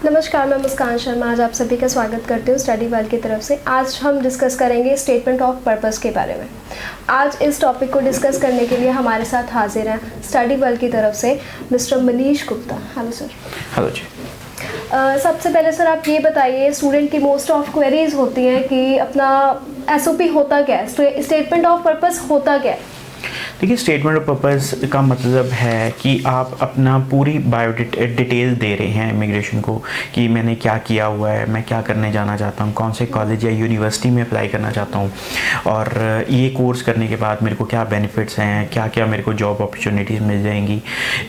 नमस्कार, मैं मुस्कान शर्मा आज आप सभी का स्वागत करती हूँ स्टडी वर्ल्ड की तरफ से। आज हम डिस्कस करेंगे स्टेटमेंट ऑफ पर्पस के बारे में। आज इस टॉपिक को डिस्कस करने के लिए हमारे साथ हाजिर हैं स्टडी वर्ल्ड की तरफ से mister Manish Gupta. Hello sir. Hello जी। सबसे पहले सर आप ये बताइए, स्टूडेंट की मोस्ट ऑफ क्वेरीज होती हैं कि अपना एसओपी होता क्या है, स्टेटमेंट ऑफ पर्पस होता क्या है? देखिए, स्टेटमेंट ऑफ पर्पस का मतलब है कि आप अपना पूरी बायो डिटेल दे रहे हैं इमिग्रेशन को कि मैंने क्या किया हुआ है, मैं क्या करने जाना चाहता हूँ, कौन से कॉलेज या यूनिवर्सिटी में अप्लाई करना चाहता हूँ और ये कोर्स करने के बाद मेरे को क्या बेनिफिट्स हैं, क्या क्या मेरे को जॉब अपॉर्चुनिटीज़ मिल जाएंगी।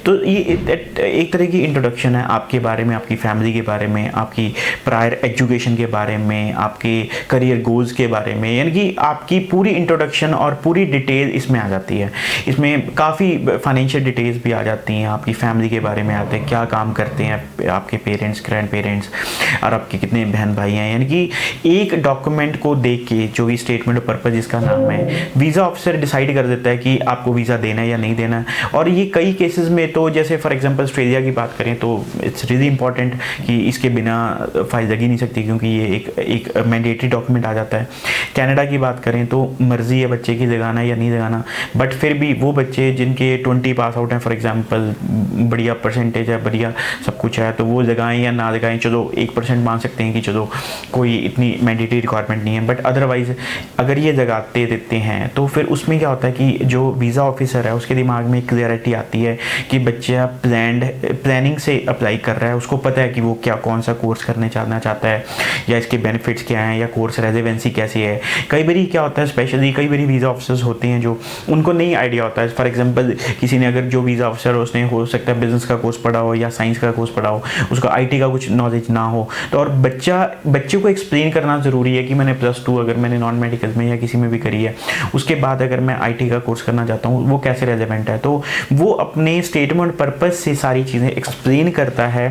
तो ये एक तरह की इंट्रोडक्शन है आपके बारे में, आपकी फैमिली के बारे में, आपकी प्रायर एजुकेशन के बारे में, आपके करियर गोल्स के बारे में, यानी कि आपकी पूरी इंट्रोडक्शन और पूरी डिटेल इसमें आ जाती है। इसमें काफ़ी फाइनेंशियल डिटेल्स भी आ जाती हैं, आपकी फैमिली के बारे में आते हैं, क्या काम करते हैं आपके पेरेंट्स, ग्रैंड पेरेंट्स और आपके कितने बहन भाई हैं। यानी कि एक डॉक्यूमेंट को देख के, जो भी स्टेटमेंट ऑफ पर्पस जिसका नाम है, वीज़ा ऑफिसर डिसाइड कर देता है कि आपको वीज़ा देना है या नहीं देना है। और ये कई केसेस में तो, जैसे फॉर एग्जांपल ऑस्ट्रेलिया की बात करें तो इट्स रियली इंपॉर्टेंट कि इसके बिना फाइल लगी नहीं सकती, क्योंकि ये एक मैंडेटरी डॉक्यूमेंट आ जाता है। कनाडा की बात करें तो मर्ज़ी है बच्चे की लगाना या नहीं लगाना, बट फिर भी वो बच्चे जिनके 20 पास आउट हैं फॉर एग्जांपल, बढ़िया परसेंटेज है, बढ़िया सब कुछ है, तो वो लगाएं या ना लगाएं, चलो 1% मान सकते हैं कि चलो कोई इतनी मैंडेटरी रिक्वायरमेंट नहीं है। बट अदरवाइज़ अगर ये लगाते देते हैं तो फिर उसमें क्या होता है कि जो वीज़ा ऑफिसर है उसके दिमाग में क्लियरिटी आती है कि बच्चा प्लानिंग से अप्लाई कर रहा है, उसको पता है कि वो क्या कौन सा कोर्स करने जाना चाहता है या इसके बेनिफिट्स क्या हैं या कोर्स रेजिडेंसी कैसी है। कई बार क्या होता है, स्पेशली कई बार वीज़ा ऑफिसर्स होते हैं जो उनको नहीं आइडिया होता है। फॉर एग्जांपल किसी ने, अगर जो वीज़ा ऑफिसर हो उसने हो सकता है बिजनेस का कोर्स पढ़ा हो या साइंस का कोर्स पढ़ा हो, उसका आईटी का कुछ नॉलेज ना हो, तो और बच्चे को एक्सप्लेन करना ज़रूरी है कि मैंने +2 अगर मैंने नॉन मेडिकल में या किसी में भी करी है, उसके बाद अगर मैं आईटी का कोर्स करना चाहता हूँ वो कैसे रेलेवेंट है। तो वो अपने स्टेटमेंट पर्पस से सारी चीज़ें एक्सप्लेन करता है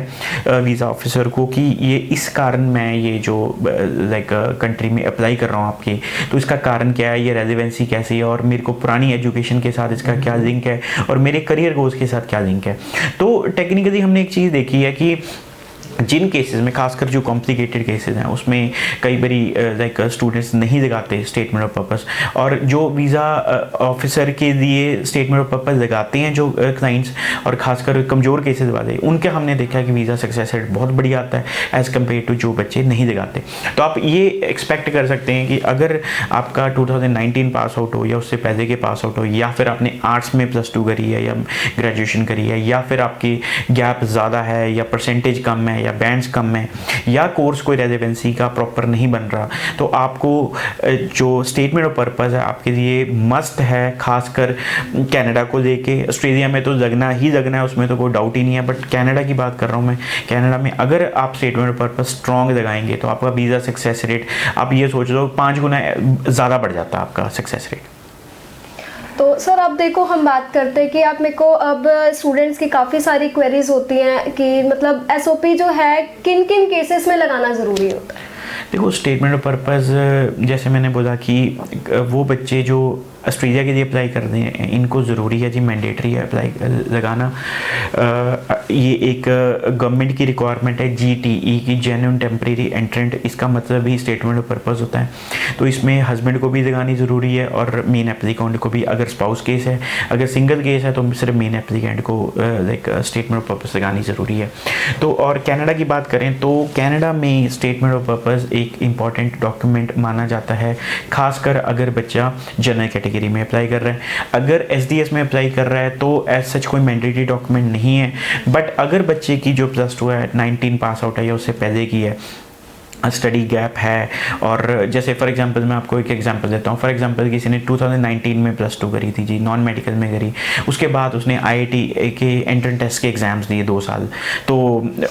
वीज़ा ऑफिसर को कि ये इस कारण मैं ये जो लाइक कंट्री में अप्लाई कर रहा हूँ आपके, तो इसका कारण क्या है, ये रेलिवेंसी कैसी है और मेरे को पुरानी एजुकेशन के साथ इसका क्या लिंक है और मेरे करियर गोल्स के साथ क्या लिंक है। तो टेक्निकली हमने एक चीज़ देखी है कि जिन केसेस में, खासकर जो कॉम्प्लिकेटेड केसेस हैं, उसमें कई बारी लाइक स्टूडेंट्स नहीं लगाते स्टेटमेंट ऑफ पर्पस, और जो वीज़ा ऑफिसर के लिए स्टेटमेंट ऑफ पर्पस लगाते हैं जो क्लाइंट्स, और खासकर कमज़ोर केसेस वाले, उनके हमने देखा कि वीज़ा सक्सेस रेट बहुत बढ़िया आता है एज़ कम्पेयर टू जो बच्चे नहीं लगाते। तो आप ये एक्सपेक्ट कर सकते हैं कि अगर आपका 2019 पास आउट हो या उससे पहले के पास आउट हो, या फिर आपने आर्ट्स में +2 करी है या ग्रेजुएशन करी है, या फिर आपकी गैप ज़्यादा है या परसेंटेज कम है या बैंड्स कम है या कोर्स कोई रेलेवेंसी का प्रॉपर नहीं बन रहा, तो आपको जो स्टेटमेंट ऑफ पर्पस है आपके लिए मस्ट है, खासकर कनाडा को लेके। ऑस्ट्रेलिया में तो लगना ही लगना है, उसमें तो कोई डाउट ही नहीं है, बट कनाडा की बात कर रहा हूँ मैं। कनाडा में अगर आप स्टेटमेंट ऑफ पर्पस स्ट्रॉन्ग लगाएंगे तो आपका वीज़ा सक्सेस रेट, आप ये सोच लो, 5 गुना ज़्यादा बढ़ जाता है आपका सक्सेस रेट। तो सर अब देखो, हम बात करते हैं कि आप मेरे को, अब स्टूडेंट्स की काफ़ी सारी क्वेरीज होती हैं कि मतलब एसओपी जो है किन किन केसेस में लगाना ज़रूरी होता है। देखो, स्टेटमेंट ऑफ पर्पस जैसे मैंने बोला कि वो बच्चे जो ऑस्ट्रेलिया के लिए अप्लाई कर रहे हैं, इनको ज़रूरी है जी, मैंडेटरी है अप्लाई लगाना। ये एक गवर्नमेंट की रिक्वायरमेंट है GTE की, जेन्युइन टेम्परेरी एंट्रेंट। इसका मतलब ही स्टेटमेंट ऑफ पर्पस होता है। तो इसमें हस्बैंड को भी लगानी ज़रूरी है और मेन एप्लीकेंट को भी। अगर स्पाउस केस है, अगर सिंगल केस है तो सिर्फ मेन एप्लीकेंट को लाइक स्टेटमेंट ऑफ पर्पस लगानी ज़रूरी है। तो और कनाडा की बात करें तो कनाडा में स्टेटमेंट ऑफ पर्पस एक इम्पॉर्टेंट डॉक्यूमेंट माना जाता है, खासकर अगर बच्चा जनरल कैटेगरी में अप्लाई कर रहा है। अगर SDS में अप्लाई कर रहा है तो एज सच कोई मैंडेटरी डॉक्यूमेंट नहीं है, बट अगर बच्चे की जो +2 है, 19 पास आउट है या उससे पहले की है, स्टडी गैप है, और जैसे फॉर एग्जांपल मैं आपको एक एग्जांपल देता हूँ। फॉर एग्जांपल किसी ने 2019 में +2 करी थी जी, नॉन मेडिकल में करी, उसके बाद उसने IIT के एंट्रेंस टेस्ट के एग्ज़ाम्स दिए 2 साल, तो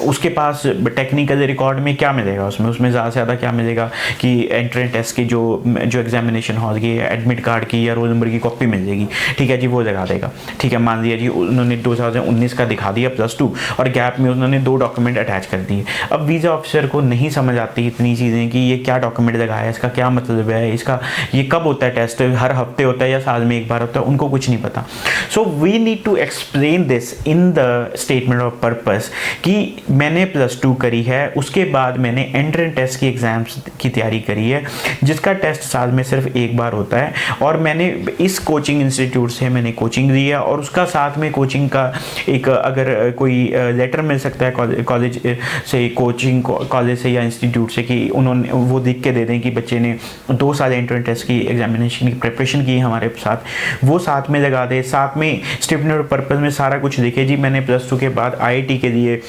उसके पास टेक्निकल रिकॉर्ड में क्या मिलेगा, उसमें ज़्यादा से ज़्यादा क्या मिलेगा कि एंट्रेंस टेस्ट की जो एग्जामिनेशन हॉल की, एडमिट कार्ड की या रोल नंबर की कॉपी मिल जाएगी, ठीक है जी, वो लगा देगा। ठीक है, मान लिया जी उन्होंने 2019 का दिखा दिया +2 और गैप में उन्होंने 2 डॉक्यूमेंट अटैच कर दिए। अब वीज़ा ऑफिसर को नहीं समझ आती है इतनी चीज़ें कि ये क्या डॉक्यूमेंट लगाया है, इसका क्या मतलब है, इसका ये कब होता है टेस्ट, हर हफ्ते होता है या साल में एक बार होता है, उनको कुछ नहीं पता. So we need to explain this in the statement of purpose कि मैंने +2 करी है, उसके बाद मैंने एंट्रेंस टेस्ट की एग्ज़ाम्स की तैयारी करी है जिसका टेस्ट साल में सिर्फ एक बार होता है, और मैंने इस कोचिंग इंस्टीट्यूट से मैंने कोचिंग दी है, और उसका साथ में कोचिंग का एक अगर कोई लेटर मिल सकता है कॉलेज से, कोचिंग कॉलेज से या इंस्टीट्यूट से कि उन्होंने वो लिख के दे दें कि बच्चे ने 2 साल एंट्रेंस टेस्ट की एग्जामिनेशन की प्रिपरेशन की हमारे साथ, वो साथ में लगा दे. साथ में स्टेटमेंट ऑफ पर्पस में सारा कुछ लिखे जी मैंने +2 के बाद IIT के लिए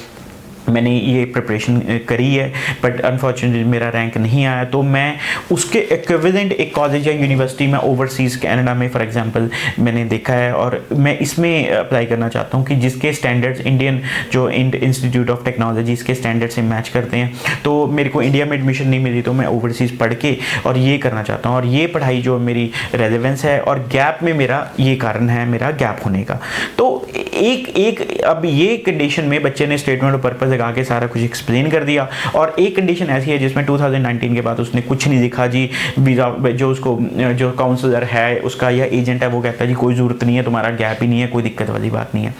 मैंने ये प्रिपरेशन करी है, बट अनफॉर्चुनेटली मेरा रैंक नहीं आया, तो मैं उसके इक्विवेलेंट एक कॉलेज या यूनिवर्सिटी में ओवरसीज़ कनाडा में फॉर एग्जांपल मैंने देखा है, और मैं इसमें अप्लाई करना चाहता हूँ कि जिसके स्टैंडर्ड्स इंडियन जो इंस्टीट्यूट ऑफ टेक्नोलॉजी इसके स्टैंडर्ड से मैच करते हैं. तो मेरे को इंडिया में एडमिशन नहीं मिली तो मैं ओवरसीज़ पढ़ के और ये करना चाहता हूँ, और ये पढ़ाई जो मेरी रेलेवेंस है, और गैप में मेरा ये कारण है मेरा गैप होने का. तो एक अब ये कंडीशन में बच्चे ने स्टेटमेंट ऑफ पर्पस लगा के सारा कुछ एक्सप्लेन कर दिया, और एक कंडीशन ऐसी है जिसमें 2019 के बाद उसने कुछ नहीं लिखा जी, वीज़ा जो उसको जो काउंसलर है उसका या एजेंट है वो कहता है जी कोई ज़रूरत नहीं है, तुम्हारा गैप ही नहीं है, कोई दिक्कत वाली बात नहीं है.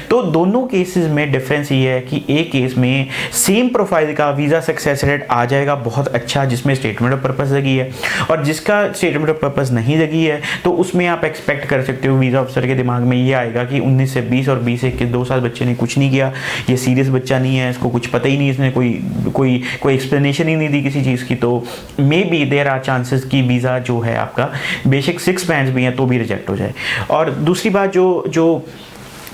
तो दोनों केसेस में डिफरेंस ये है कि एक केस में सेम प्रोफाइल का वीज़ा सक्सेस रेट आ जाएगा बहुत अच्छा जिसमें स्टेटमेंट ऑफ पर्पस लगी है, और जिसका स्टेटमेंट ऑफ पर्पस नहीं लगी है तो उसमें आप एक्सपेक्ट कर सकते हो वीज़ा ऑफिसर के दिमाग में ये आएगा कि 19 से 20 और 20 से 21 2 साल बच्चे ने कुछ नहीं किया, ये सीरियस बच्चा नहीं है, इसको कुछ पता ही नहीं, इसने कोई एक्सप्लेनेशन ही नहीं दी किसी चीज़ की, तो maybe there are chances कि वीज़ा जो है आपका बेशक 6 बैंड्स भी हैं तो भी रिजेक्ट हो जाए. और दूसरी बात जो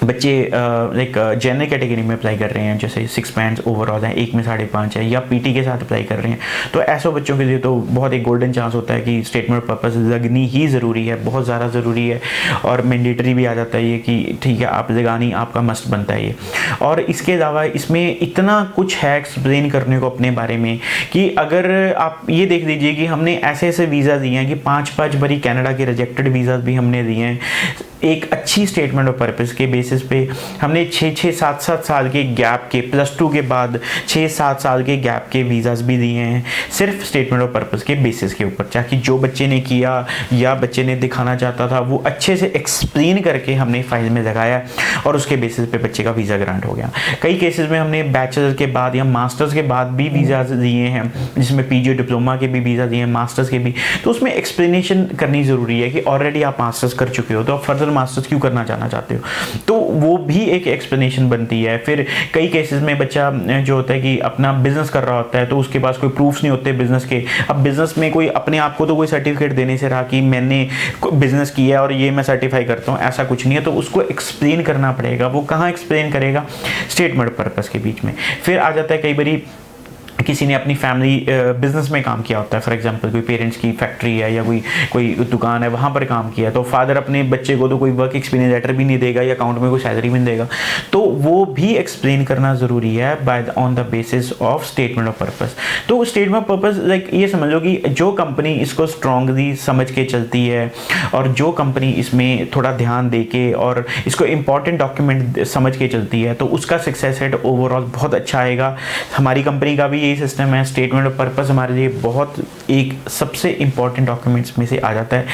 बच्चे लाइक जनरल कैटेगरी में अप्लाई कर रहे हैं, जैसे 6 बैंड्स ओवरऑल हैं, एक में 5.5 है, या पीटी के साथ अप्लाई कर रहे हैं, तो ऐसे बच्चों के लिए तो बहुत एक गोल्डन चांस होता है कि स्टेटमेंट ऑफ पर्पस लगनी ही ज़रूरी है, बहुत ज़्यादा ज़रूरी है, और मैंडेटरी भी आ जाता है ये कि ठीक है आप लगानी आपका मस्ट बनता है ये. और इसके अलावा इसमें इतना कुछ है एक्सप्लेन करने को अपने बारे में कि अगर आप ये देख लीजिए कि हमने ऐसे वीज़ा दिए हैं कि 5 बारी कनाडा के रिजेक्टेड वीज़ा भी हमने दिए हैं. एक अच्छी स्टेटमेंट ऑफ पर्पस के बेसिस पे हमने 6-6, 7-7 साल के गैप के +2 के बाद 6-7 साल के गैप के वीज़ास भी दिए हैं सिर्फ स्टेटमेंट ऑफ पर्पस के बेसिस के ऊपर, ताकि जो बच्चे ने किया या बच्चे ने दिखाना चाहता था वो अच्छे से एक्सप्लेन करके हमने फाइल में लगाया, और उसके बेसिस पे बच्चे का वीज़ा ग्रांट हो गया. कई केसेस में हमने बैचलर के बाद या मास्टर्स के बाद भी वीज़ा दिए हैं, जिसमें पीजी डिप्लोमा के भी वीज़ा दिए हैं, मास्टर्स के भी. तो उसमें एक्सप्लेनेशन करनी ज़रूरी है कि ऑलरेडी आप मास्टर्स कर चुके हो तो आप फर्दर मास्टर्स क्यों करना चाहना चाहते हो, तो वो भी एक एक्सप्लेनेशन बनती है. फिर कई केसेस में बच्चा जो होता है कि अपना बिजनेस कर रहा होता है तो उसके पास कोई प्रूफ्स नहीं होते बिजनेस के. अब बिजनेस में कोई अपने आप को तो कोई सर्टिफिकेट देने से रहा कि मैंने बिजनेस किया और ये मैं सर्टिफाई करता हूँ, ऐसा कुछ नहीं है. तो उसको एक्सप्लेन करना पड़ेगा. वो कहाँ एक्सप्लेन करेगा? स्टेटमेंट पर्पस के बीच में. फिर आ जाता है कई बारी किसी ने अपनी फैमिली बिजनेस में काम किया होता है, फॉर एग्जांपल कोई पेरेंट्स की फैक्ट्री है या कोई दुकान है वहाँ पर काम किया, तो फादर अपने बच्चे को तो कोई वर्क एक्सपीरियंस लेटर भी नहीं देगा या अकाउंट में कोई सैलरी भी नहीं देगा, तो वो भी एक्सप्लेन करना ज़रूरी है by on the basis of statement of purpose. तो स्टेटमेंट ऑफ पर्पस लाइक ये समझ लो कि जो कंपनी इसको स्ट्रांगली समझ के चलती है और जो कंपनी इसमें थोड़ा ध्यान दे के और इसको इम्पॉर्टेंट डॉक्यूमेंट समझ के चलती है तो उसका सक्सेस रेट ओवरऑल बहुत अच्छा आएगा. हमारी कंपनी का भी यही सिस्टम है. स्टेटमेंट ऑफ पर्पस हमारे लिए बहुत एक सबसे इंपॉर्टेंट डॉक्यूमेंट्स में से आ जाता है,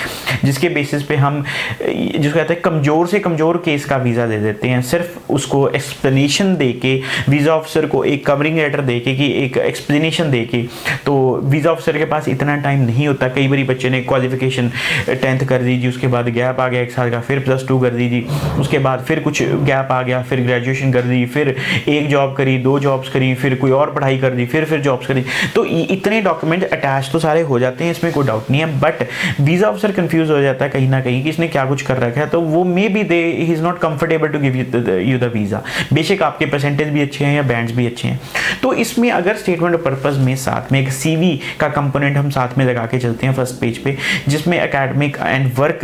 जिसके बेसिस पे हम जिसको कहते हैं कमज़ोर से कमज़ोर केस का वीज़ा दे देते हैं, सिर्फ उसको एक्सप्लेनेशन दे के वीज़ा ऑफिसर को एक कवरिंग लेटर दे के कि एक एक्सप्लेनेशन दे के. तो वीज़ा ऑफिसर के पास इतना टाइम नहीं होता. कई बार बच्चे ने क्वालिफिकेशन 10th कर दीजिए, उसके बाद गैप आ गया 1 साल का, फिर +2 कर दीजिए, उसके बाद फिर कुछ गैप आ गया, फिर ग्रेजुएशन कर दी, फिर एक जॉब करी, 2 जॉब्स करी, फिर कोई और पढ़ाई कर दी, फिर जॉब्स करी. तो इतने डॉक्यूमेंट अटैच तो सारे हो जाते हैं, इसमें कोई डाउट नहीं है, बट वीज़ा ऑफिसर कंफ्यूज हो जाता है कहीं ना कहीं कि इसने क्या कुछ कर रखा है, तो वो maybe he is not comfortable to give you the visa. बेशक आपके परसेंटेज भी अच्छे हैं या बैंड्स भी अच्छे हैं. तो इसमें अगर स्टेटमेंट ऑफ पर्पस में साथ में एक CV का कंपोनेंट हम साथ में लगा के चलते हैं फर्स्ट पेज पे, जिसमें एकेडमिक एंड वर्क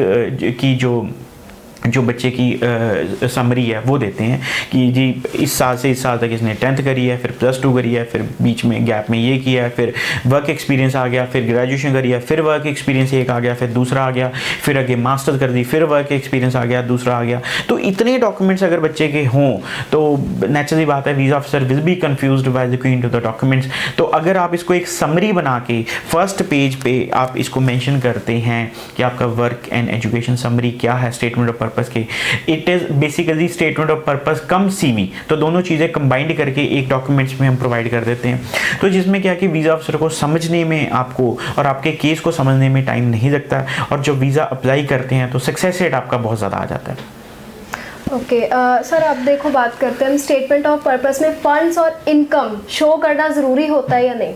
की जो जो बच्चे की समरी है वो देते हैं कि जी इस साल से इस साल तक इसने 10th करी है, फिर +2 करी है, फिर बीच में गैप में ये किया है, फिर वर्क एक्सपीरियंस आ गया, फिर ग्रेजुएशन करी है, फिर वर्क एक्सपीरियंस एक आ गया, फिर दूसरा आ गया, फिर आगे मास्टर्स कर दी, फिर वर्क एक्सपीरियंस आ गया, दूसरा आ गया। तो इतने डॉक्यूमेंट्स अगर बच्चे के हों तो नेचुरली बात है visa officer will be confused by looking into the documents. तो अगर आप इसको एक समरी बना के फर्स्ट पेज पे आप इसको मेंशन करते हैं कि आपका वर्क एंड एजुकेशन समरी क्या है स्टेटमेंट ऑफ पर्पस के, it is basically statement of purpose come CV, तो दोनों चीज़ें कंबाइंड करके एक डॉक्यूमेंट्स में हम प्रोवाइड कर देते हैं। तो जिसमें क्या कि वीज़ा ऑफिसर को समझने में आपको और आपके केस को समझने में टाइम नहीं लगता, और जब वीज़ा अप्लाई करते हैं तो सक्सेस रेट आपका बहुत ज़्यादा आ जाता है। ओके सर, अब देखो बात करते हैं हम स्टेटमेंट ऑफ पर्पस में फंड्स और इनकम शो करना ज़रूरी होता है या नहीं?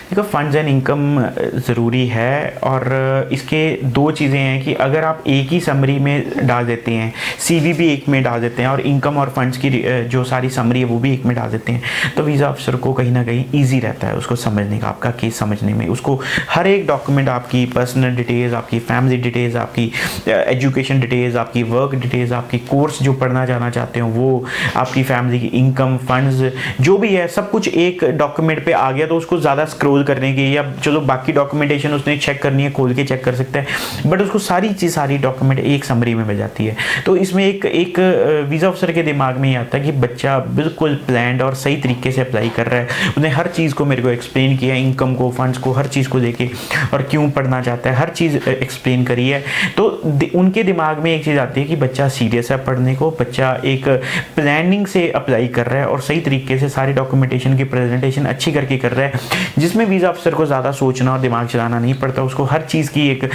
देखो फंड्स एंड इनकम ज़रूरी है, और इसके दो चीज़ें हैं कि अगर आप एक ही समरी में डाल देते हैं, सीवी भी एक में डाल देते हैं और इनकम और फंड्स की जो सारी समरी है वो भी एक में डाल देते हैं, तो वीज़ा अफसर को कहीं ना कहीं ईजी रहता है उसको समझने का, आपका केस समझने में। उसको हर एक डॉक्यूमेंट, आपकी पर्सनल डिटेल्स, आपकी फैमिली डिटेल्स, आपकी एजुकेशन डिटेल्स, आपकी वर्क डिटेल्स, आपकी कोर्स जो पढ़ना जाना चाहते हो वो, आपकी फैमिली की इनकम, फंड्स जो भी है सब कुछ एक डॉक्यूमेंट पे आ गया, तो उसको ज़्यादा स्क्रॉल करने की, या चलो बाकी डॉक्यूमेंटेशन उसने चेक करनी है, खोल के चेक कर सकता है, बट उसको सारी डॉक्यूमेंट एक समरी में मिल जाती है। तो इसमें एक वीज़ा अफसर के दिमाग में ये आता है कि बच्चा बिल्कुल प्लान्ड और सही तरीके से अप्लाई कर रहा है, उसने हर चीज़ को मेरे को एक्सप्लेन किया, इनकम को, फंड्स को, हर चीज़ को लेके, और क्यों पढ़ना चाहता है हर चीज़ एक्सप्लेन करी है। तो उनके दिमाग में एक चीज़ आती है कि बच्चा सीरियस है पढ़ने को, बच्चा एक प्लानिंग से अप्लाई कर रहा है और सही तरीके से सारी डॉक्यूमेंटेशन की प्रेजेंटेशन अच्छी करके कर रहा है, जिसमें वीज़ा अफसर को ज़्यादा सोचना और दिमाग चलाना नहीं पड़ता, उसको हर चीज़ की एक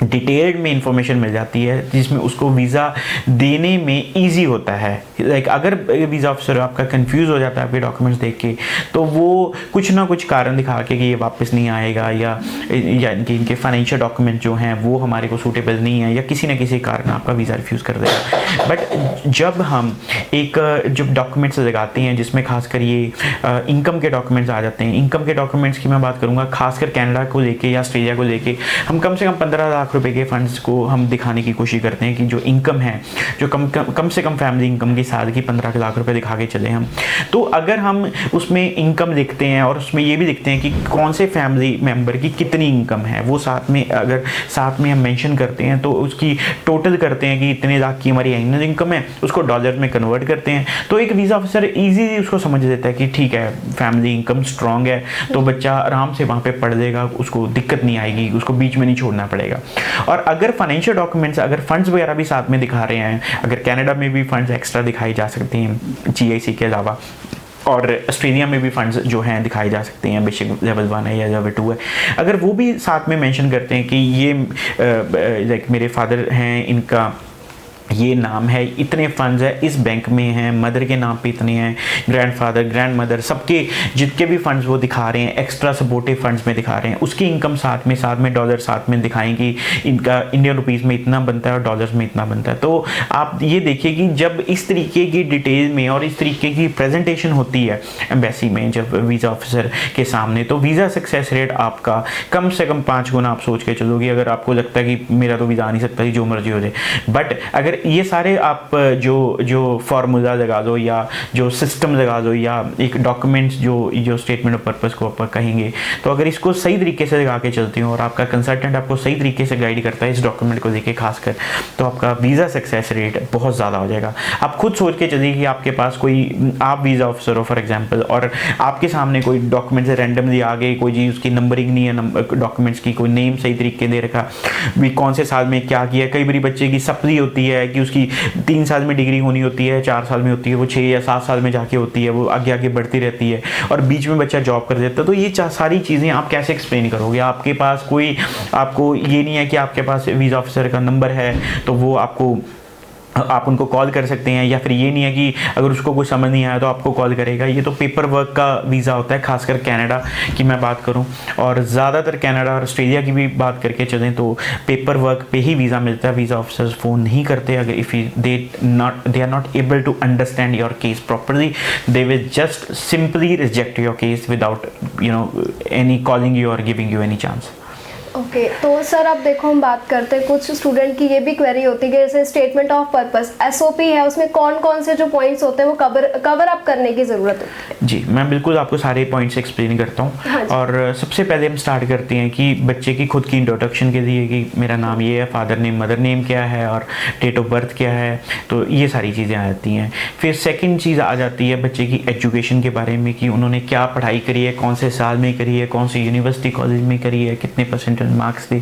डिटेल्ड में इंफॉर्मेशन मिल जाती है, जिसमें उसको वीज़ा देने में इजी होता है। लाइक अगर वीज़ा ऑफिसर आपका कंफ्यूज हो जाता है आपके डॉक्यूमेंट्स देख के, तो वो कुछ ना कुछ कारण दिखा के कि ये वापस नहीं आएगा, या इनके फाइनेंशियल डॉक्यूमेंट जो हैं वो हमारे को सूटेबल नहीं है, या किसी न किसी कारण आपका वीज़ा रिफ्यूज़ कर देगा। बट जब हम एक जब डॉक्यूमेंट्स लगाते हैं जिसमें खासकर ये इनकम के डॉक्यूमेंट्स आ जाते हैं, इनकम के डॉक्यूमेंट्स की मैं बात करूँगा खासकर कनाडा को लेके या ऑस्ट्रेलिया को लेके, हम कम से कम 15 लाख रुपए के फंड्स को हम दिखाने की कोशिश करते हैं कि जो इनकम है, जो कम से कम फैमिली इनकम की साल की 15 लाख रुपए दिखा के चले हम। तो अगर हम उसमें इनकम लिखते हैं और उसमें ये भी लिखते हैं कि कौन से फैमिली मेंबर की कितनी इनकम है, वो साथ में अगर साथ में हम मेंशन करते हैं, तो उसकी टोटल करते हैं कि इतने लाख की हमारी एनुअल इनकम है, उसको डॉलर में कन्वर्ट करते हैं, तो एक वीज़ा ऑफिसर ईजीली उसको समझ देता है कि ठीक है फैमिली इनकम स्ट्रॉन्ग है, तो बच्चा आराम से वहाँ पे पढ़ लेगा, उसको दिक्कत नहीं आएगी, उसको बीच में नहीं छोड़ना पड़ेगा। और अगर फाइनेंशियल डॉक्यूमेंट्स, अगर फंड्स वगैरह भी साथ में दिखा रहे हैं, अगर कनाडा में भी फंड्स एक्स्ट्रा दिखाए जा सकते हैं GIC के अलावा, और ऑस्ट्रेलिया में भी फंड्स जो हैं दिखाए जा सकते हैं, बेसिक लेवल 1 है या लेवल 2 है, अगर वो भी साथ में मेंशन करते हैं कि ये लाइक मेरे फादर हैं, इनका ये नाम है, इतने फंड्स है इस बैंक में हैं, मदर के नाम पे इतने हैं, ग्रैंडफादर, ग्रैंडमदर, सबके जितने भी फंड्स वो दिखा रहे हैं, एक्स्ट्रा सपोर्टिव फंड्स में दिखा रहे हैं, उसकी इनकम साथ में डॉलर साथ में दिखाएंगी, इनका इंडियन रुपीज़ में इतना बनता है और डॉलर्स में इतना बनता है। तो आप ये देखिए कि जब इस तरीके की डिटेल में और इस तरीके की प्रेजेंटेशन होती है एम्बेसी में, जब वीज़ा ऑफिसर के सामने, तो वीज़ा सक्सेस रेट आपका कम से कम 5 गुना आप सोच के चलोगे। अगर आपको लगता है कि मेरा तो वीज़ा आ नहीं सकता, जो मर्जी हो जाए, बट अगर ये सारे आप जो फार्मूला लगा दो या जो सिस्टम लगा दो या एक डॉक्यूमेंट्स जो स्टेटमेंट ऑफ पर्पस को आप कहेंगे, तो अगर इसको सही तरीके से लगा के चलते हो और आपका कंसल्टेंट आपको सही तरीके से गाइड करता है इस डॉक्यूमेंट को लेके खासकर, तो आपका वीज़ा सक्सेस रेट बहुत ज़्यादा हो जाएगा। आप खुद सोच के चलिए कि आपके पास कोई, आप वीज़ा ऑफिसर हो फॉर एग्जाम्पल, और आपके सामने कोई डॉक्यूमेंट से रैंडमली आ गए, कोई चीज़ उसकी नंबरिंग नहीं है डॉक्यूमेंट्स की, कोई नेम सही तरीके दे रखा, भी कौन से साल में क्या किया। कई बार बच्चे की सप्ली होती है कि उसकी 3 साल में डिग्री होनी होती है, 4 साल में होती है, वो 6 या 7 साल में जाके होती है, वो आगे आगे बढ़ती रहती है और बीच में बच्चा जॉब कर देता है। तो ये सारी चीज़ें आप कैसे एक्सप्लेन करोगे? आपके पास कोई, आपको ये नहीं है कि आपके पास वीज़ा ऑफिसर का नंबर है तो वो आप उनको कॉल कर सकते हैं, या फिर ये नहीं है कि अगर उसको कुछ समझ नहीं आया तो आपको कॉल करेगा। ये तो पेपर वर्क का वीज़ा होता है, खासकर कनाडा की मैं बात करूं, और ज़्यादातर कनाडा और ऑस्ट्रेलिया की भी बात करके चलें तो पेपर वर्क पे ही वीज़ा मिलता है। वीज़ा ऑफिसर्स फ़ोन नहीं करते अगर if they are not able to understand your case properly, they will just simply reject your case without any calling you और giving you any chance. Okay तो sir अब देखो हम बात करते हैं, कुछ स्टूडेंट की ये भी क्वेरी होती है कि जैसे स्टेटमेंट ऑफ पर्पस एसओपी है, उसमें कौन कौन से जो पॉइंट्स होते हैं वो कवर अप करने की ज़रूरत होती है। जी, मैं बिल्कुल आपको सारे पॉइंट्स एक्सप्लेन करता हूँ। हाँ और सबसे पहले हम स्टार्ट करते हैं कि बच्चे की खुद की इंट्रोडक्शन के लिए कि मेरा नाम ये है, फादर नेम मदर नेम क्या है और डेट ऑफ बर्थ क्या है, तो ये सारी चीज़ें आ जाती हैं। फिर सेकंड चीज़ आ जाती है बच्चे की एजुकेशन के बारे में कि उन्होंने क्या पढ़ाई करी है, कौन से साल में करी है, कौन सी यूनिवर्सिटी कॉलेज में करी है, कितने परसेंटेज मार्क्स थे।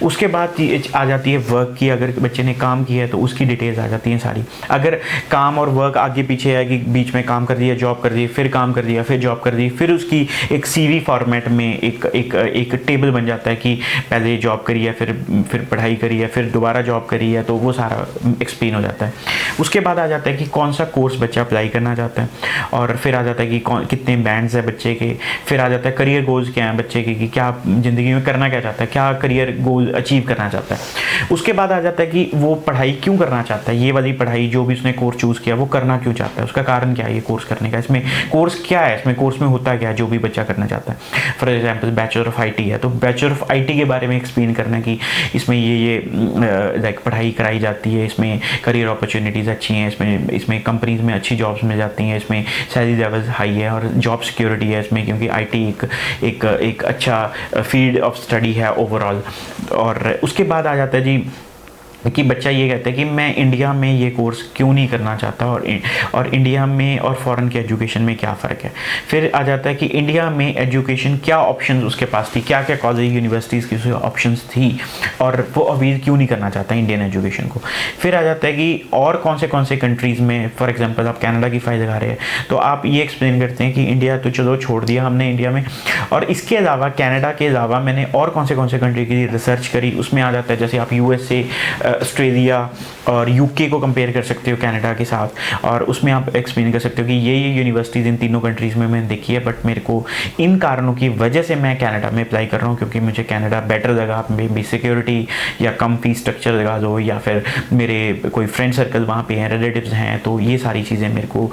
उसके बाद आ जाती है वर्क की, अगर बच्चे ने काम किया है तो उसकी डिटेल्स आ जाती हैं सारी। अगर काम और वर्क आगे पीछे है कि बीच में काम कर दिया, जॉब कर दी, फिर काम कर दिया, फिर जॉब कर दी, फिर उसकी एक सीवी फॉर्मेट में एक टेबल बन जाता है कि पहले जॉब करी है, फिर पढ़ाई करी है, फिर दोबारा जॉब करी है, तो वो सारा एक्सप्लेन हो जाता है। उसके बाद आ जाता है कि कौन सा कोर्स बच्चा अप्लाई करना चाहता है, और फिर आ जाता है कि कितने बैंड्स है बच्चे के। फिर आ जाता है करियर गोल्स क्या हैं बच्चे के, कि क्या ज़िंदगी में करना क्या चाहता है, क्या करियर गोल अचीव करना चाहता है। उसके बाद आ जाता है कि वो पढ़ाई क्यों करना चाहता है, ये वाली पढ़ाई जो भी उसने कोर्स चूज़ किया वो करना क्यों चाहता है, उसका कारण क्या है ये कोर्स करने का, इसमें कोर्स क्या है, इसमें कोर्स में होता क्या है जो भी बच्चा करना चाहता है। For example bachelor of IT है, तो बैचलर ऑफ आईटी के बारे में एक्सप्लेन करना कि इसमें ये लाइक पढ़ाई कराई जाती है, इसमें करियर अपॉर्चुनिटीज़ अच्छी हैं, इसमें कंपनीज में अच्छी जॉब्स मिल जाती हैं, इसमें सैलरी लेवल्स हाई है और जॉब सिक्योरिटी है इसमें, क्योंकि आईटी एक अच्छा फील्ड ऑफ स्टडी है ओवरऑल। और उसके बाद आ जाता है जी कि बच्चा ये कहता है कि मैं इंडिया में ये कोर्स क्यों नहीं करना चाहता, और इंडिया में और फॉरेन के एजुकेशन में क्या फ़र्क है। फिर आ जाता है कि इंडिया में एजुकेशन क्या ऑप्शंस उसके पास थी, क्या क्या कॉलेज यूनिवर्सिटीज़ की ऑप्शंस थी, और वो अभी क्यों नहीं करना चाहता इंडियन एजुकेशन को। फिर आ जाता है कि और कौन से कंट्रीज़ में, फॉर एग्जाम्पल आप कनाडा की फाइल लगा रहे हैं, तो आप ये एक्सप्लेन करते हैं कि इंडिया तो चलो छोड़ दिया हमने इंडिया में, और इसके अलावा कनाडा के अलावा मैंने और कौन से कंट्री की रिसर्च करी। उसमें आ जाता है जैसे आप यूएसए, ऑस्ट्रेलिया और यूके को कंपेयर कर सकते हो कनाडा के साथ, और उसमें आप एक्सप्लेन कर सकते हो कि ये यूनिवर्सिटीज़ इन तीनों कंट्रीज़ में मैंने देखी है, बट मेरे को इन कारणों की वजह से मैं कनाडा में अप्लाई कर रहा हूँ, क्योंकि मुझे कनाडा बेटर लगा, मे सिक्योरिटी या कम फीस स्ट्रक्चर लगा दो, या फिर मेरे कोई फ्रेंड सर्कल वहाँ पे हैं, रिलेटिव्स हैं, तो ये सारी चीज़ें मेरे को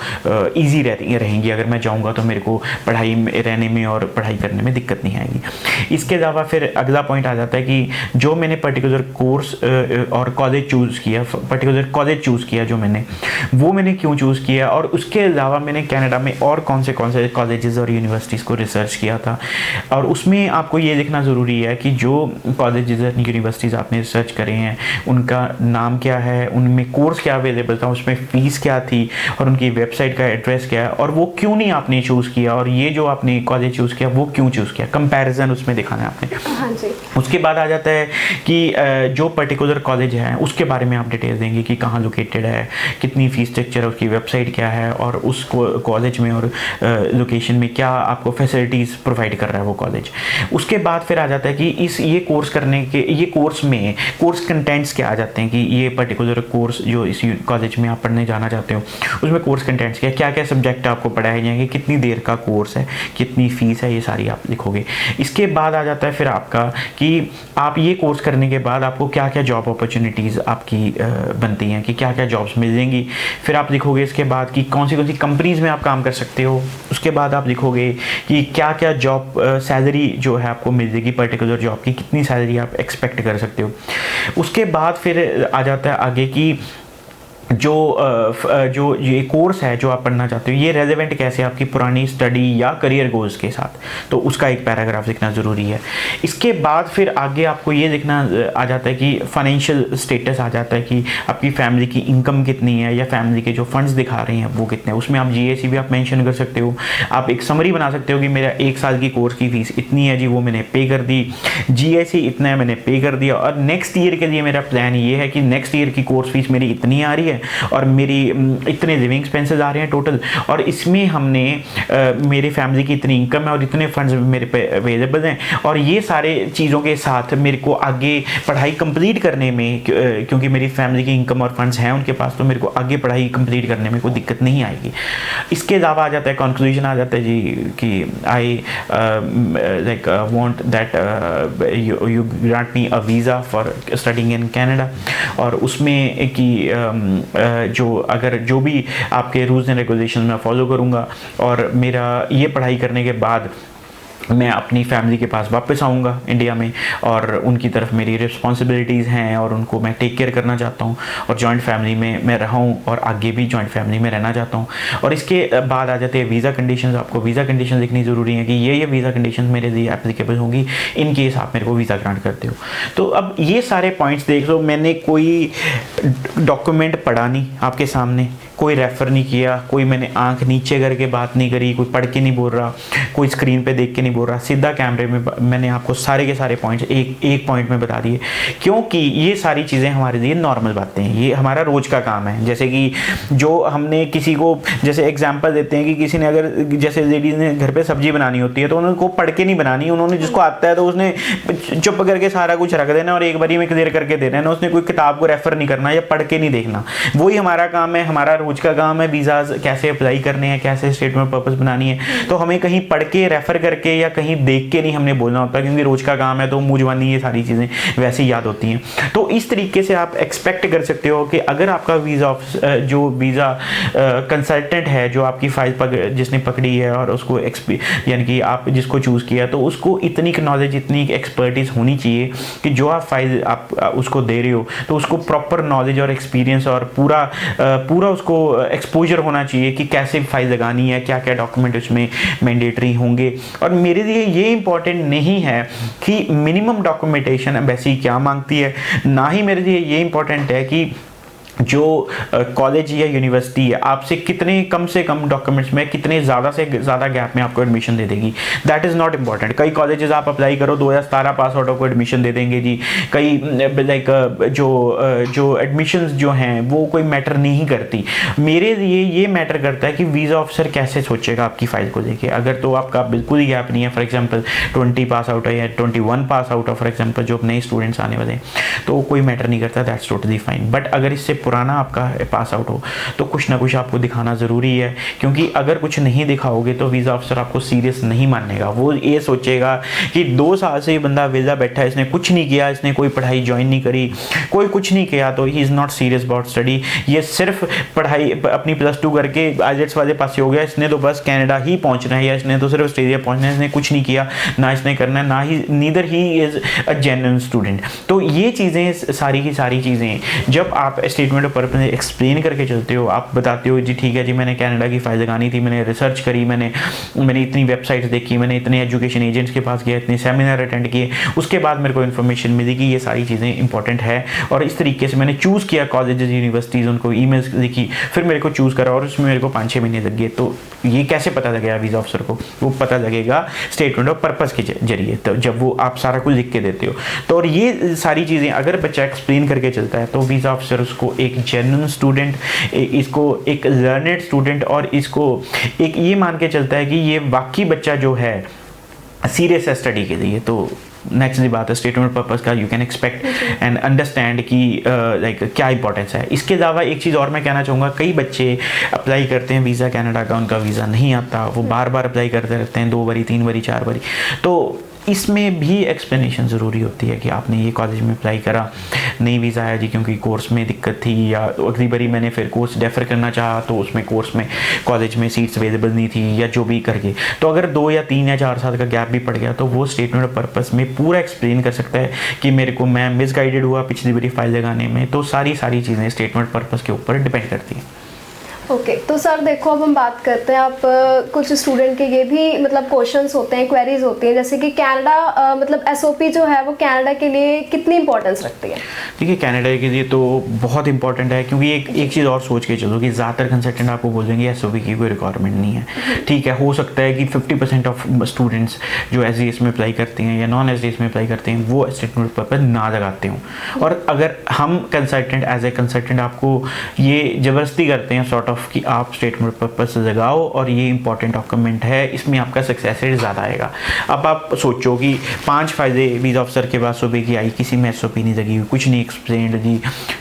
ईजी रहेंगी। अगर मैं जाऊँगा तो मेरे को पढ़ाई में रहने में और पढ़ाई करने में दिक्कत नहीं आएगी। इसके अलावा फिर अगला पॉइंट आ जाता है कि जो मैंने पर्टिकुलर कोर्स और कॉलेज चूज़ किया, पर्टिकुलर कॉलेज चूज़ किया जो मैंने क्यों चूज़ किया, और उसके अलावा मैंने कनाडा में और कौन से कॉलेजेस और यूनिवर्सिटीज़ को रिसर्च किया था। और उसमें आपको ये देखना ज़रूरी है कि जो कॉलेजेस और यूनिवर्सिटीज़ आपने रिसर्च करे हैं उनका नाम क्या है, उनमें कोर्स क्या अवेलेबल था, उसमें फ़ीस क्या थी, और उनकी वेबसाइट का एड्रेस क्या है, और वो क्यों नहीं आपने चूज़ किया, और ये जो आपने कॉलेज चूज़ किया वो क्यों चूज़ किया, कंपैरिजन उसमें दिखाना है आपने। हाँ जी। उसके बाद आ जाता है कि जो पर्टिकुलर कॉलेज है उसके बारे में आप डिटेल्स देंगे कि कहाँ लोकेटेड है, कितनी फ़ीस स्ट्रक्चर है, उसकी वेबसाइट क्या है, और उस कॉलेज में और लोकेशन में क्या आपको फैसिलिटीज़ प्रोवाइड कर रहा है वो कॉलेज। उसके बाद फिर आ जाता है कि ये कोर्स करने के, ये कोर्स में कोर्स कंटेंट्स क्या आ जाते हैं, कि ये पर्टिकुलर कोर्स जो इस कॉलेज में आप पढ़ने जाना चाहते हो उसमें कोर्स कंटेंट्स क्या क्या सब्जेक्ट आपको पढ़ाए जाएंगे, कितनी देर का कोर्स है, कितनी फ़ीस है, ये सारी आप लिखोगे। इसके बाद आ जाता है फिर आपका कि आप ये कोर्स करने के बाद आपको क्या क्या जॉब अपॉर्चुनिटीज़ आपकी बनती हैं, कि क्या क्या जॉब्स मिलेंगी। फिर आप लिखोगे इसके बाद कि कौन सी कंपनीज़ में आप काम कर सकते हो। उसके बाद आप लिखोगे कि क्या क्या जॉब सैलरी जो है आपको मिलेगी पर्टिकुलर जॉब की, कितनी सैलरी आप एक्सपेक्ट कर सकते हो। उसके बाद फिर आ जाता है आगे की जो ये कोर्स है जो आप पढ़ना चाहते हो ये रेलेवेंट कैसे आपकी पुरानी स्टडी या करियर गोल्स के साथ, तो उसका एक पैराग्राफ लिखना ज़रूरी है। इसके बाद फिर आगे आपको ये लिखना आ जाता है कि फाइनेंशियल स्टेटस आ जाता है कि आपकी फैमिली की इनकम कितनी है, या फैमिली के जो फंड्स दिखा रहे हैं वो कितने हैं। उसमें आप जीएसी भी आप मेंशन कर सकते हो। आप एक समरी बना सकते हो कि मेरा 1 साल की कोर्स की फ़ीस इतनी है जी, वो मैंने पे कर दी, जीएसी इतना है मैंने पे कर दिया, और नेक्स्ट ईयर के लिए मेरा प्लान ये है कि नेक्स्ट ईयर की कोर्स फीस मेरी इतनी आ रही है और मेरी इतने लिविंग एक्सपेंसेस आ रहे हैं टोटल, और इसमें हमने मेरी फैमिली की इतनी इनकम है और इतने फंड्स मेरे पे अवेलेबल हैं, और ये सारे चीज़ों के साथ मेरे को आगे पढ़ाई कंप्लीट करने में, क्योंकि मेरी फैमिली की इनकम और फंड्स हैं उनके पास, तो मेरे को आगे पढ़ाई कंप्लीट करने में कोई दिक्कत नहीं आएगी। इसके अलावा आ जाता है कंक्लूजन आ जाता है जी कि I like want that you grant me a visa for studying in Canada, और उसमें कि जो भी आपके रूल्स एंड रेगुलेशन मैं फॉलो करूँगा, और मेरा ये पढ़ाई करने के बाद मैं अपनी फैमिली के पास वापस आऊँगा इंडिया में, और उनकी तरफ मेरी रिस्पॉन्सिबिलिटीज़ हैं और उनको मैं टेक केयर करना चाहता हूँ, और जॉइंट फैमिली में मैं रहा हूँ और आगे भी जॉइंट फैमिली में रहना चाहता हूँ। और इसके बाद आ जाते हैं वीज़ा कंडीशंस। आपको वीज़ा कंडीशन लिखनी ज़रूरी है कि ये वीज़ा कंडीशन मेरे लिए एप्लीकेबल होंगी इन केस आप मेरे को वीज़ा ग्रांट करते हो। तो अब ये सारे पॉइंट्स देख लो, मैंने कोई डॉक्यूमेंट पढ़ा नहीं आपके सामने, कोई रेफ़र नहीं किया, कोई मैंने आंख नीचे करके बात नहीं करी, कोई पढ़ के नहीं बोल रहा, कोई स्क्रीन पे देख के नहीं बोल रहा, सीधा कैमरे में मैंने आपको सारे के सारे पॉइंट्स एक पॉइंट में बता दिए, क्योंकि ये सारी चीज़ें हमारे लिए नॉर्मल बातें हैं, ये हमारा रोज़ का काम है। जैसे कि जो हमने किसी को, जैसे एग्जाम्पल देते हैं कि किसी ने अगर, जैसे लेडीज़ ने घर पर सब्जी बनानी होती है तो उनको पढ़ के नहीं बनानी, उन्होंने जिसको आता है तो उसने चुप करके सारा कुछ रख देना और एक बारी में क्लियर करके दे देना, उसने कोई किताब को रेफ़र नहीं करना या पढ़ के नहीं देखना। वही हमारा काम है, हमारा रोज का काम है, वीज़ाज कैसे अप्लाई करने हैं, कैसे स्टेटमेंट ऑफ पर्पस बनानी है। तो हमें कहीं पढ़ के रेफ़र करके या कहीं देख के नहीं हमने बोलना होता, क्योंकि रोज का काम है तो मुँह जुबानी ये सारी चीज़ें वैसे ही याद होती हैं। तो इस तरीके से आप एक्सपेक्ट कर सकते हो कि अगर आपका जो वीज़ा कंसल्टेंट है, जो आपकी फाइल जिसने पकड़ी है और उसको यानी कि आप जिसको चूज़ किया, तो उसको इतनी नॉलेज, इतनी एक्सपर्टीज होनी चाहिए कि जो आप फाइल आप उसको दे रहे हो तो उसको प्रॉपर नॉलेज और एक्सपीरियंस और पूरा उसको एक्सपोजर होना चाहिए कि कैसे फाइल लगानी है, क्या क्या डॉक्यूमेंट उसमें मैंडेटरी होंगे। और मेरे लिए ये इंपॉर्टेंट नहीं है कि मिनिमम डॉक्यूमेंटेशन एम्बेसी क्या मांगती है, ना ही मेरे लिए ये इंपॉर्टेंट है कि जो कॉलेज या यूनिवर्सिटी है आपसे कितने कम से कम डॉक्यूमेंट्स में, कितने ज़्यादा से ज़्यादा गैप में आपको एडमिशन दे देगी। That is not important. कई कॉलेजेस आप अप्लाई करो 2017 पास आउट को एडमिशन दे देंगे जी। कई लाइक जो एडमिशन्स जो हैं वो कोई मैटर नहीं करती। मेरे लिए ये मैटर करता है कि वीज़ा ऑफिसर कैसे सोचेगा आपकी फ़ाइल को लेके। अगर तो आपका बिल्कुल ही गैप नहीं है, फॉर एग्जाम्पल 20 पास आउट है या 21 पास आउट है फॉर एग्जाम्पल, जो नए स्टूडेंट्स आने वाले हैं, तो कोई मैटर नहीं करता, दैट्स टोटली फाइन। बट अगर इससे पुराना आपका पास आउट हो तो कुछ ना कुछ आपको दिखाना ज़रूरी है, क्योंकि अगर कुछ नहीं दिखाओगे तो वीज़ा ऑफिसर आपको सीरियस नहीं मानेगा। वो ये सोचेगा कि 2 साल से ये बंदा वीज़ा बैठा है, इसने कुछ नहीं किया, इसने कोई पढ़ाई ज्वाइन नहीं करी, कोई कुछ नहीं किया, तो ही is not serious about study. ये सिर्फ पढ़ाई अपनी +2 करके आईलेट्स वाले पास हो गया, इसने तो बस कनाडा ही पहुंचना है या इसने तो सिर्फ ऑस्ट्रेलिया पहुंचना है, इसने कुछ नहीं किया, ना इसने करना है, ना ही नीदर ही इज़ अ जेन्युइन स्टूडेंट। तो ये चीज़ें सारी की सारी चीज़ें जब आप स्टेटमेंट ऑफ पर्पस एक्सप्लेन करके चलते हो, आप बताते हो जी ठीक है जी, मैंने कनाडा की फाइल लगानी थी, मैंने रिसर्च करी, मैंने इतनी वेबसाइट्स देखी, मैंने इतने एजुकेशन एजेंट्स के पास गया, इतने सेमिनार अटेंड किए, उसके बाद मेरे को इन्फॉर्मेशन मिली कि ये सारी चीज़ें इंपॉर्टेंट है, और इस तरीके से मैंने चूज़ किया कॉलेजेस, यूनिवर्सिटीज़, उनको ईमेल्स लिखी, फिर मेरे को चूज़ करा और उसमें मेरे को 5-6 महीने लग गए। तो ये कैसे पता लगेगा वीज़ा ऑफिसर को? वो पता लगेगा स्टेटमेंट ऑफ पर्पस के जरिए, तो जब वो आप सारा कुछ लिख के देते हो। तो और ये सारी चीज़ें अगर बच्चा एक्सप्लेन करके चलता है तो वीज़ा ऑफिसर उसको एक जेन्युइन स्टूडेंट, इसको एक लर्नेड स्टूडेंट, और इसको एक ये मान के चलता है कि ये वाकई बच्चा जो है सीरियस है स्टडी के लिए। तो नेक्स्ट दी बात है स्टेटमेंट पर्पस का, you can expect and understand कि लाइक क्या इंपॉर्टेंस है। इसके अलावा एक चीज़ और मैं कहना चाहूँगा, कई बच्चे अप्लाई करते हैं वीज़ा कनाडा का, उनका वीज़ा नहीं आता, वो बार बार अप्लाई करते रहते हैं, 2 बारी 3 बारी 4 बारी। तो इसमें भी एक्सप्लेनेशन ज़रूरी होती है कि आपने ये कॉलेज में अप्लाई करा, नहीं वीज़ा आया जी क्योंकि कोर्स में दिक्कत थी, या अगली बारी मैंने फिर कोर्स डेफर करना चाहा तो उसमें कोर्स में कॉलेज में सीट्स अवेलेबल नहीं थी, या जो भी करके। तो अगर 2 या 3 या 4 साल का गैप भी पड़ गया तो वो स्टेटमेंट ऑफ पर्पस में पूरा एक्सप्लेन कर सकता है कि मेरे को, मैं मिसगाइडेड हुआ पिछली बारी फाइल लगाने में। तो सारी चीज़ें स्टेटमेंट पर्पस के ऊपर डिपेंड करती हैं। ओके तो सर देखो, अब हम बात करते हैं, आप कुछ स्टूडेंट के ये भी मतलब क्वेश्चंस होते हैं, क्वेरीज होती हैं, जैसे कि कनाडा मतलब एसओपी जो है वो कनाडा के लिए कितनी इंपॉर्टेंस रखती है? देखिए कनाडा के लिए तो बहुत इंपॉर्टेंट है, क्योंकि एक चीज़ और सोच के चलो कि ज़्यादातर कंसल्टेंट आपको बोल देंगे एसओपी की कोई रिक्वायरमेंट नहीं है। ठीक है, हो सकता है कि 50% ऑफ स्टूडेंट्स जो एसडीएस में अप्लाई करते हैं या नॉन एसडीएस में अप्लाई करते हैं वो स्टेटमेंट पर्पस ना लगाते हों, और अगर हम कंसल्टेंट एज ए कंसल्टेंट आपको ये ज़बरदस्ती करते हैं सॉर्ट ऑफ कि आप स्टेटमेंट पर्पस से लगाओ और ये इंपॉर्टेंट डॉक्यूमेंट है, इसमें आपका सक्सेस रेट ज़्यादा आएगा। अब आप सोचो कि 5 फायदे वीज़ा ऑफिसर के बाद सुबह की आई, किसी में एसओपी नहीं लगी हुई, कुछ नहीं एक्सप्लेन्ड जी,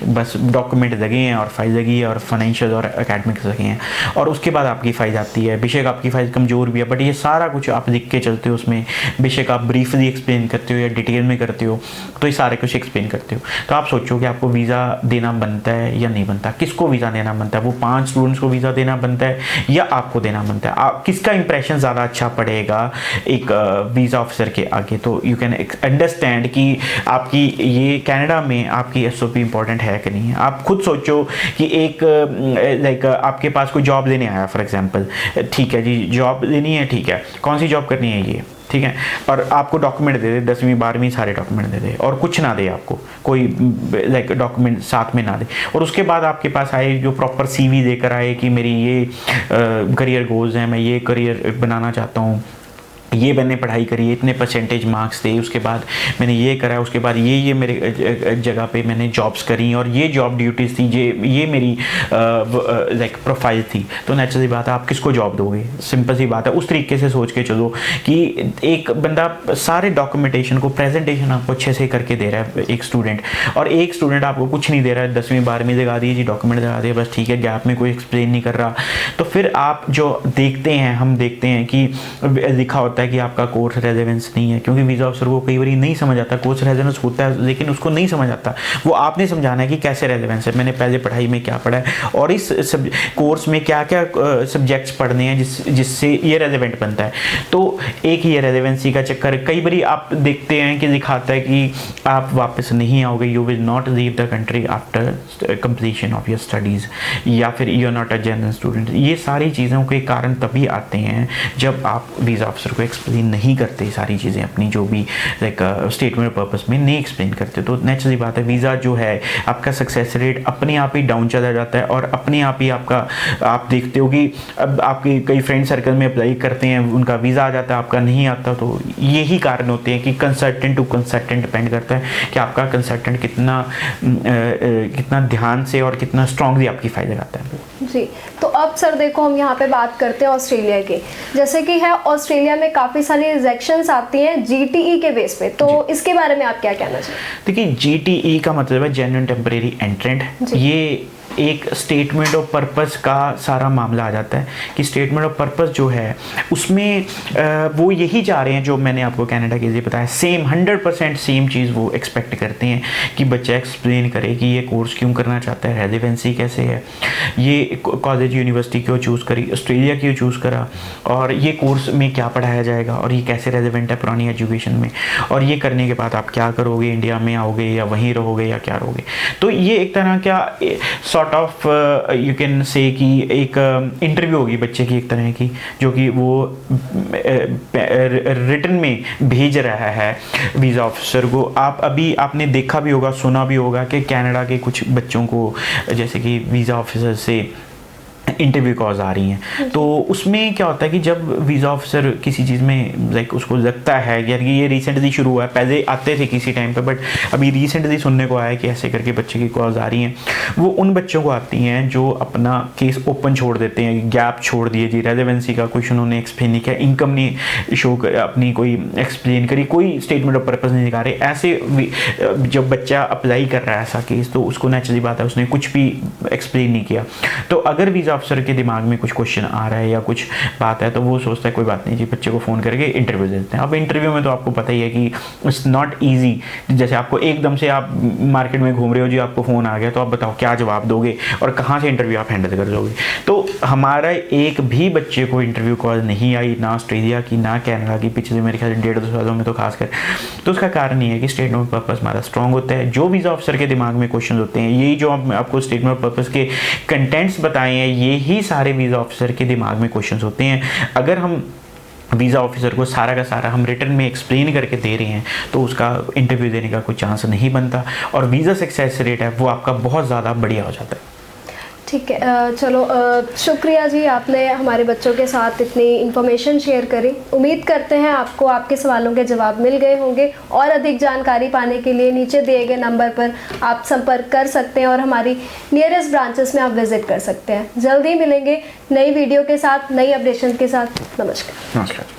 बस डॉक्यूमेंट लगे हैं और फाइल लगी है और फाइनेंशियल और एकेडमिक्स लगे हैं, और उसके बाद आपकी फाइल आती है। बेशक आपकी फाइल कमज़ोर भी है, बट ये सारा कुछ आप लिख के चलते हो उसमें, बेशक आप ब्रीफली एक्सप्लेन करते हो या डिटेल में करते हो, तो ये सारे कुछ एक्सप्लेन करते हो। तो आप सोचो कि आपको वीज़ा देना बनता है या नहीं बनता, किसको वीज़ा देना बनता है? वो 5 स्टूडेंट्स को वीज़ा देना बनता है या आपको देना बनता है? आप किसका इंप्रेशन ज़्यादा अच्छा पड़ेगा एक वीज़ा ऑफिसर के आगे? तो यू कैन अंडरस्टैंड कि आपकी ये कनाडा में आपकी एसओपी इंपॉर्टेंट है कि नहीं है। आप खुद सोचो कि एक लाइक आपके पास कोई जॉब लेने आया फॉर एग्जांपल, ठीक है जी जॉब लेनी है, ठीक है कौन सी जॉब करनी है ये, ठीक है, और आपको डॉक्यूमेंट दे दे 10वीं 12वीं सारे डॉक्यूमेंट दे दे और कुछ ना दे आपको, कोई लाइक डॉक्यूमेंट साथ में ना दे, और उसके बाद आपके पास आए जो प्रॉपर सीवी देकर आए कि मेरी ये करियर गोल्स हैं, मैं ये करियर बनाना चाहता हूँ, ये मैंने पढ़ाई करी है, इतने परसेंटेज मार्क्स थे, उसके बाद मैंने ये करा, उसके बाद ये मेरे जगह पे मैंने जॉब्स करी और ये जॉब ड्यूटीज़ थी, ये मेरी लाइक प्रोफाइल थी, तो नेचुरली बात है आप किसको जॉब दोगे? सिंपल सी बात है। उस तरीके से सोच के चलो कि एक बंदा सारे डॉक्यूमेंटेशन को, प्रेजेंटेशन आपको अच्छे से करके दे रहा है एक स्टूडेंट, और एक स्टूडेंट आपको कुछ नहीं दे रहा है, 10वीं 12वीं लगा दी जी, डॉक्यूमेंट लगा दिए बस, ठीक है, गैप में कोई एक्सप्लेन नहीं कर रहा। तो फिर आप जो देखते हैं, हम देखते हैं कि लिखा होता है कि आपका कोर्स रेलेवेंस नहीं है, क्योंकि वीज़ा ऑफिसर को कई बार नहीं समझ आता, कोर्स रेलेवेंस होता है लेकिन उसको नहीं समझ आता। वो आपने समझाना है कि कैसे रेलेवेंस है, मैंने पहले पढ़ाई में क्या पढ़ा है और इस कोर्स में क्या क्या सब्जेक्ट्स पढ़ने हैं जिससे ये रेलेवेंट बनता है। तो एक ये रेलेवेंसी का चक्कर, कई बार आप देखते हैं कि दिखाता है कि आप वापस नहीं आओगे, you will not leave the country after completion of your studies, या फिर you are not a general student. ये सारी चीज़ों के कारण तभी आते हैं जब आप वीज़ा ऑफिसर को एक्सप्लेन नहीं करते सारी चीज़ें अपनी, जो भी लाइक स्टेटमेंट पर्पस में नहीं एक्सप्लेन करते। तो नेचुरली बात है वीज़ा जो है आपका सक्सेस रेट अपने आप ही डाउन चला जाता है, और अपने आप ही आपका, आप देखते हो कि अब आपके कई फ्रेंड सर्कल में अप्लाई करते हैं, उनका वीज़ा आ जाता है, आपका नहीं आता। तो यही कारण होते हैं कि कंसल्टेंट टू कंसल्टेंट डिपेंड करता है कि आपका कंसल्टेंट कितना ध्यान से और कितना स्ट्रांगली आपकी फाइल लगाता है। जी, तो अब सर देखो हम यहाँ पे बात करते हैं ऑस्ट्रेलिया की, जैसे कि है ऑस्ट्रेलिया में काफ़ी सारी रिजेक्शंस आती हैं जीटीई के बेस पे, तो इसके बारे में आप क्या कहना चाहिए? देखिए जीटीई का मतलब है जेन्युइन टेम्परेरी एंट्रेंट। ये एक स्टेटमेंट ऑफ पर्पस का सारा मामला आ जाता है कि स्टेटमेंट ऑफ पर्पस जो है उसमें वो यही चाह रहे हैं, जो मैंने आपको कनाडा के लिए बताया, सेम 100% सेम चीज़ वो एक्सपेक्ट करते हैं कि बच्चा एक्सप्लेन करे कि ये कोर्स क्यों करना चाहता है, रेलेवेंसी कैसे है, ये कॉलेज यूनिवर्सिटी क्यों चूज़ करी, ऑस्ट्रेलिया क्यों चूज़ करा, और ये कोर्स में क्या पढ़ाया जाएगा और ये कैसे रेलेवेंट है पुरानी एजुकेशन में, और ये करने के बाद आप क्या करोगे, इंडिया में आओगे या वहीं रहोगे या क्या रहोगे। तो ये एक तरह क्या ऑफ यू कैन से कि एक इंटरव्यू होगी बच्चे की एक तरह की, जो कि वो रिटन में भेज रहा है वीज़ा ऑफिसर को। आप अभी आपने देखा भी होगा, सुना भी होगा कि कनाडा के कुछ बच्चों को जैसे कि वीज़ा ऑफिसर से इंटरव्यू कॉल्स आ रही हैं, तो उसमें क्या होता है कि जब वीज़ा ऑफिसर किसी चीज़ में लाइक उसको लगता है यार कि ये रिसेंटली शुरू हुआ है, पहले आते थे किसी टाइम पे बट अभी रिसेंटली सुनने को आया कि ऐसे करके बच्चे की कॉल्स आ रही हैं, वो उन बच्चों को आती हैं जो अपना केस ओपन छोड़ देते हैं, गैप छोड़ दिए जी, रेलेवेंसी का कुछ उन्होंने एक्सप्लेन नहीं किया, इनकम नहीं शो कर अपनी कोई एक्सप्लेन करी, कोई स्टेटमेंट ऑफ पर्पस नहीं दिखा रहे, ऐसे जब बच्चा अप्लाई कर रहा है ऐसा केस, तो उसको नेचुरली बात है उसने कुछ भी एक्सप्लेन नहीं किया। तो अगर वीज़ा ऑफिसर के दिमाग में कुछ क्वेश्चन आ रहा है या कुछ बात है, तो वो सोचता है कोई बात नहीं जी, बच्चे को फ़ोन करके इंटरव्यू दे देते हैं। अब इंटरव्यू में तो आपको पता ही है कि इट्स नॉट ईजी, जैसे आपको एकदम से आप मार्केट में घूम रहे हो जी, आपको फ़ोन आ गया, तो आप बताओ क्या जवाब दोगे और कहाँ से इंटरव्यू आप हैंडल कर दोगे। तो हमारा एक भी बच्चे को इंटरव्यू कॉल नहीं आई, ना ऑस्ट्रेलिया की ना कनाडा की, पिछले मेरे ख्याल 1.5-2 सालों में तो खासकर। तो उसका कारण ये है कि स्टेटमेंट ऑफ पर्पस हमारा स्ट्रॉन्ग होता है। जो वीज़ा ऑफिसर के दिमाग में क्वेश्चन होते हैं, यही जो आपको स्टेटमेंट ऑफ पर्पस के कंटेंट्स बताए हैं, यही सारे वीज़ा ऑफिसर के दिमाग में क्वेश्चंस होते हैं। अगर हम वीज़ा ऑफिसर को सारा का सारा हम रिटर्न में एक्सप्लेन करके दे रहे हैं, तो उसका इंटरव्यू देने का कोई चांस नहीं बनता, और वीज़ा सक्सेस रेट है वो आपका बहुत ज़्यादा बढ़िया हो जाता है। ठीक है, चलो शुक्रिया जी, आपने हमारे बच्चों के साथ इतनी इन्फॉर्मेशन शेयर करी। उम्मीद करते हैं आपको आपके सवालों के जवाब मिल गए होंगे, और अधिक जानकारी पाने के लिए नीचे दिए गए नंबर पर आप संपर्क कर सकते हैं और हमारी नियरेस्ट ब्रांचेस में आप विजिट कर सकते हैं। जल्दी मिलेंगे नई वीडियो के साथ, नई अपडेशन के साथ। नमस्कार।